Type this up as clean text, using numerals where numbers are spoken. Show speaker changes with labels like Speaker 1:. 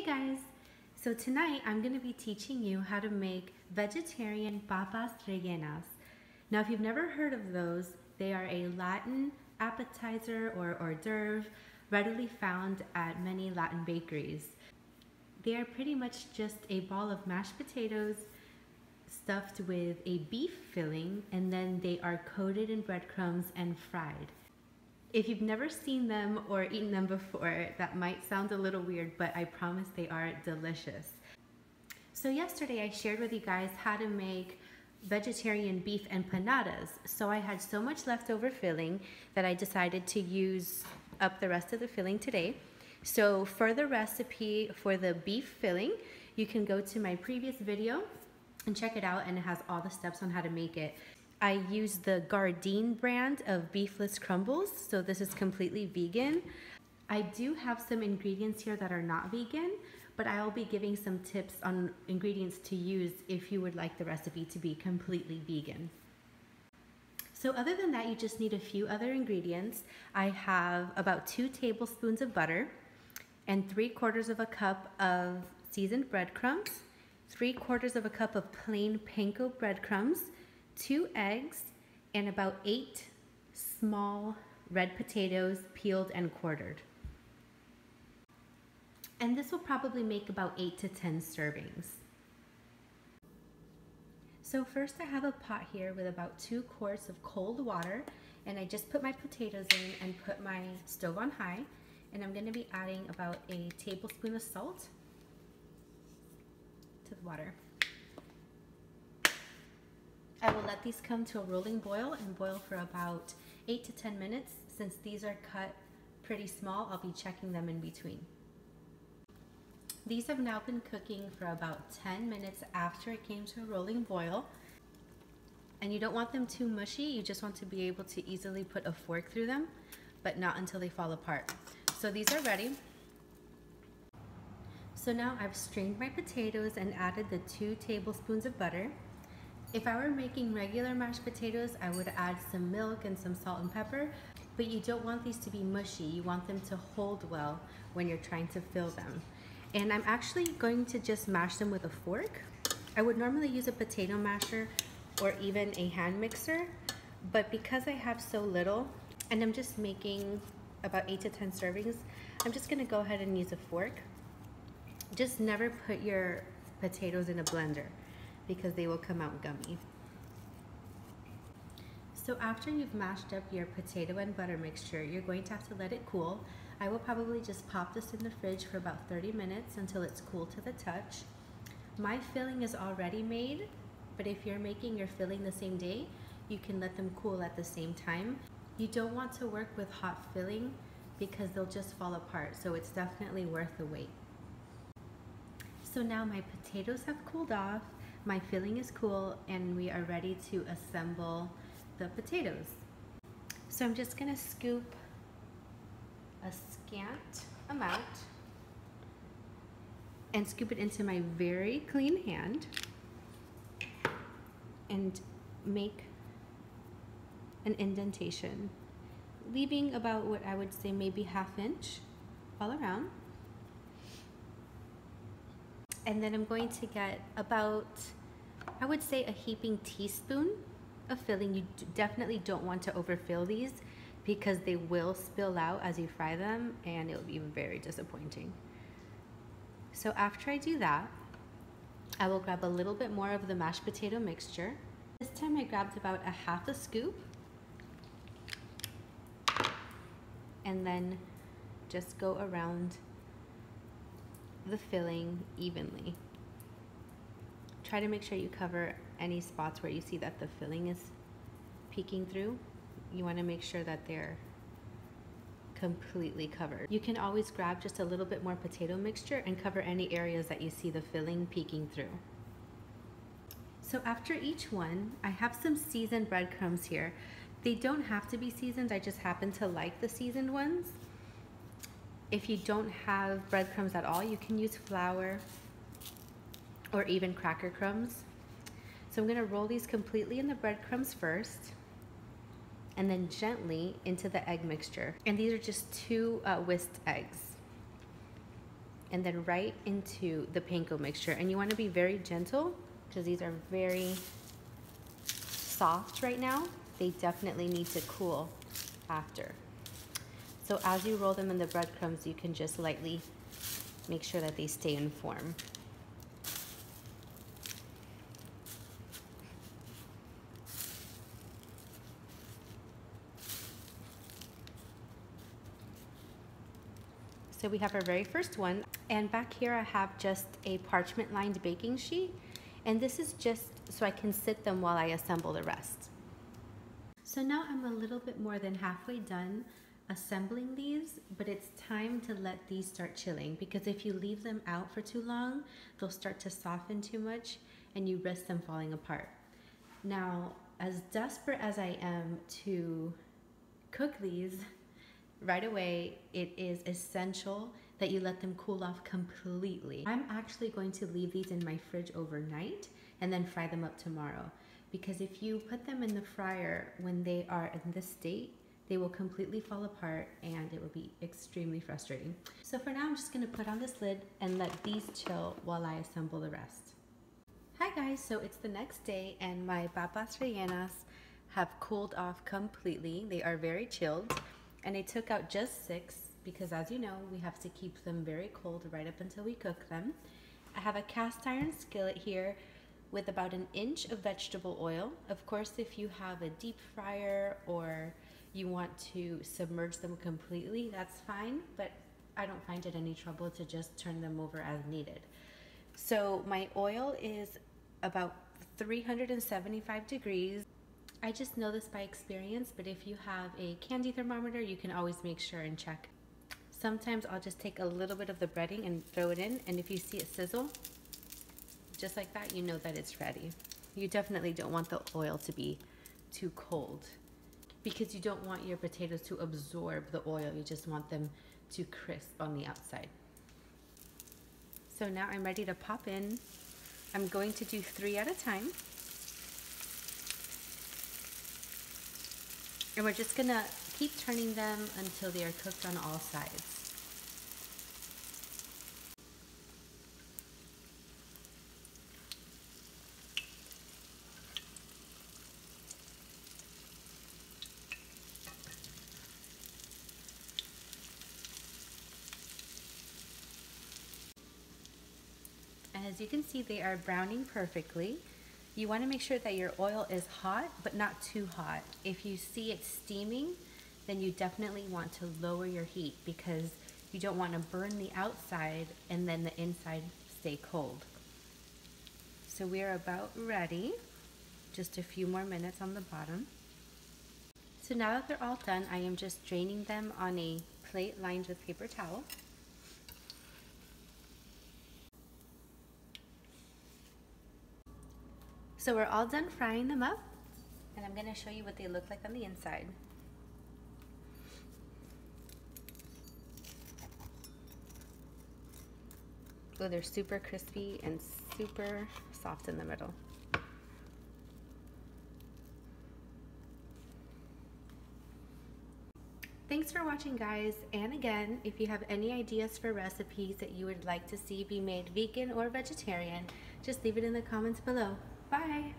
Speaker 1: Hey guys! So tonight I'm going to be teaching you how to make vegetarian papas rellenas. Now if you've never heard of those, they are a Latin appetizer or hors d'oeuvre readily found at many Latin bakeries. They are pretty much just a ball of mashed potatoes stuffed with a beef filling, and then they are coated in breadcrumbs and fried. If you've never seen them or eaten them before, that might sound a little weird, but I promise they are delicious. So yesterday I shared with you guys how to make vegetarian beef empanadas. So I had so much leftover filling that I decided to use up the rest of the filling today. So for the recipe for the beef filling, you can go to my previous video and check it out, and it has all the steps on how to make it. I use the Gardein brand of beefless crumbles, so this is completely vegan. I do have some ingredients here that are not vegan, but I'll be giving some tips on ingredients to use if you would like the recipe to be completely vegan. So other than that, you just need a few other ingredients. I have about 2 tablespoons of butter and 3/4 of a cup of seasoned breadcrumbs, 3/4 of a cup of plain panko breadcrumbs, 2 eggs, and about 8 small red potatoes peeled and quartered. And this will probably make about 8 to 10 servings. So first I have a pot here with about 2 quarts of cold water, and I just put my potatoes in and put my stove on high, and I'm going to be adding about a tablespoon of salt to the water. I will let these come to a rolling boil and boil for about 8 to 10 minutes. Since these are cut pretty small, I'll be checking them in between. These have now been cooking for about 10 minutes after it came to a rolling boil. And you don't want them too mushy, you just want to be able to easily put a fork through them, but not until they fall apart. So these are ready. So now I've strained my potatoes and added the 2 tablespoons of butter. If I were making regular mashed potatoes, I would add some milk and some salt and pepper, but you don't want these to be mushy. You want them to hold well when you're trying to fill them. And I'm actually going to just mash them with a fork. I would normally use a potato masher or even a hand mixer, but because I have so little and I'm just making about 8 to 10 servings, I'm just gonna go ahead and use a fork. Just never put your potatoes in a blender, because they will come out gummy. So after you've mashed up your potato and butter mixture, you're going to have to let it cool. I will probably just pop this in the fridge for about 30 minutes until it's cool to the touch. My filling is already made, but if you're making your filling the same day, you can let them cool at the same time. You don't want to work with hot filling because they'll just fall apart, so it's definitely worth the wait. So now my potatoes have cooled off, my filling is cool, and we are ready to assemble the potatoes. So I'm just gonna scoop a scant amount and scoop it into my very clean hand and make an indentation, leaving about what I would say maybe 1/2 inch all around. And then I'm going to get about, I would say, a heaping teaspoon of filling. You definitely don't want to overfill these because they will spill out as you fry them and it'll be very disappointing. So after I do that, I will grab a little bit more of the mashed potato mixture. This time I grabbed about a 1/2 scoop and then just go around the filling evenly. Try to make sure you cover any spots where you see that the filling is peeking through. You want to make sure that they're completely covered. You can always grab just a little bit more potato mixture and cover any areas that you see the filling peeking through. So after each one, I have some seasoned breadcrumbs here. They don't have to be seasoned, I just happen to like the seasoned ones. If you don't have breadcrumbs at all, you can use flour or even cracker crumbs. So I'm gonna roll these completely in the breadcrumbs first and then gently into the egg mixture. And these are just 2 whisked eggs. and then right into the panko mixture. And you want to be very gentle because these are very soft right now. They definitely need to cool after. So as you roll them in the breadcrumbs, you can just lightly make sure that they stay in form. So we have our very first one, and back here I have just a parchment lined baking sheet, and this is just so I can sit them while I assemble the rest. So now I'm a little bit more than halfway done assembling these, but it's time to let these start chilling, because if you leave them out for too long, they'll start to soften too much and you risk them falling apart. Now, as desperate as I am to cook these, right away, it is essential that you let them cool off completely. I'm actually going to leave these in my fridge overnight and then fry them up tomorrow, because if you put them in the fryer when they are in this state, they will completely fall apart and it will be extremely frustrating. So for now, I'm just gonna put on this lid and let these chill while I assemble the rest. Hi guys, so it's the next day and my papas rellenas have cooled off completely. They are very chilled. And I took out just 6 because, as you know, we have to keep them very cold right up until we cook them. I have a cast iron skillet here with about 1 inch of vegetable oil. Of course, if you have a deep fryer or you want to submerge them completely, that's fine, but I don't find it any trouble to just turn them over as needed. So my oil is about 375 degrees. I just know this by experience, but if you have a candy thermometer, you can always make sure and check. Sometimes I'll just take a little bit of the breading and throw it in, and if you see it sizzle, just like that, you know that it's ready. You definitely don't want the oil to be too cold, because you don't want your potatoes to absorb the oil. You just want them to crisp on the outside. So now I'm ready to pop in. I'm going to do 3 at a time. And we're just gonna keep turning them until they are cooked on all sides. And as you can see, they are browning perfectly. You want to make sure that your oil is hot, but not too hot. If you see it steaming, then you definitely want to lower your heat, because you don't want to burn the outside and then the inside stay cold. So we are about ready. Just a few more minutes on the bottom. So now that they're all done, I am just draining them on a plate lined with paper towel. So we're all done frying them up, and I'm going to show you what they look like on the inside. Oh, they're super crispy and super soft in the middle. Thanks for watching, guys, and again, if you have any ideas for recipes that you would like to see be made vegan or vegetarian, just leave it in the comments below. Bye!